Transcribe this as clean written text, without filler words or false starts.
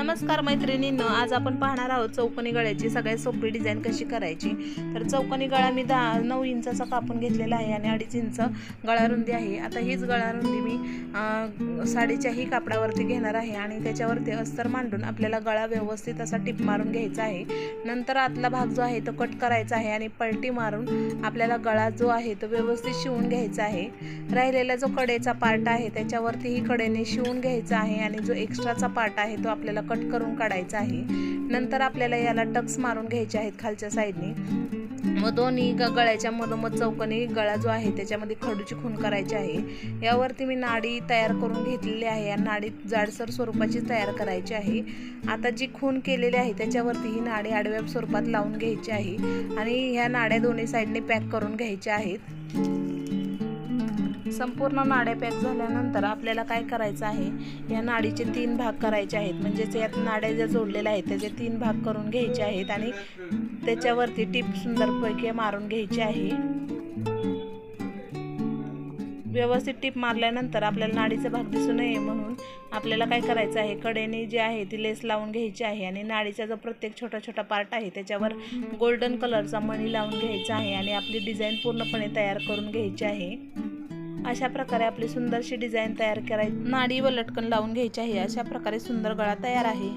नमस्कार मैत्रिणींनो, आज आपण पाहणार आहोत चौकोनी गळ्याची सगळ्यात सोपी डिझाईन कशी करायची। तर चौकोनी गळा मी 9 इंचाचा कापून घेतलेला आहे आणि 2.5 इंच गळा रुंदी आहे। आता हीच गळा रुंदी मी साडीच्याही कापडावरती घेणार आहे आणि त्याच्यावरती अस्तर मांडून आपल्याला गळा व्यवस्थित असा टिप मारून घ्यायचा आहे। नंतर आतला भाग जो आहे तो कट करायचा आहे आणि पलटी मारून आपल्याला गळा जो आहे तो व्यवस्थित शिवून घ्यायचा आहे। राहिलेला जो कडेचा पार्ट आहे त्याच्यावरती ही कडेने शिवून घ्यायचा आहे आणि जो एक्स्ट्राचा पार्ट आहे तो आपल्याला कट करून काढायचा आहे। नंतर आपल्याला याला टक्स मारून घ्यायचे आहेत खालच्या साइडने व दोन्ही गळ्याच्या मधोमध चौकोनी गळा जो आहे त्याच्यामध्ये खडूची खून करायची आहे। यावरती मी नाडी तयार करून घेतलेली आहे आणि नाडी जाडसर स्वरूपाची तयार करायची आहे। आता जी खून केलेली आहे त्याच्यावरती ही नाडी आडव्या स्वरूपात लावून घ्यायची आहे आणि ह्या नाड्या दोन्ही साइडने पॅक करून घ्यायच्या आहेत। संपूर्ण नाड्या पॅक झाल्यानंतर आपल्याला काय करायचं आहे, या नाडीचे 3 भाग करायचे आहेत। म्हणजे यात नाड्या ज्या जोडलेल्या आहेत त्याचे 3 भाग करून घ्यायचे आहेत आणि त्याच्यावरती टिप सुंदरपैकी मारून घ्यायची आहे। व्यवस्थित टिप मारल्यानंतर आपल्याला नाडीचा भाग दिसू नये म्हणून आपल्याला काय करायचं आहे, कडेने जी आहे ती लेस लावून घ्यायची आहे आणि नाडीचा जो प्रत्येक छोटा छोटा पार्ट आहे त्याच्यावर गोल्डन कलरचा मणी लावून घ्यायचा आहे आणि आपली डिझाईन पूर्णपणे तयार करून घ्यायची आहे। अशा प्रकारे आपली सुंदरशी डिझाईन तयार करायची, नाडी व लटकन लावून घ्यायची आहे। अशा प्रकारे सुंदर गळा तयार आहे।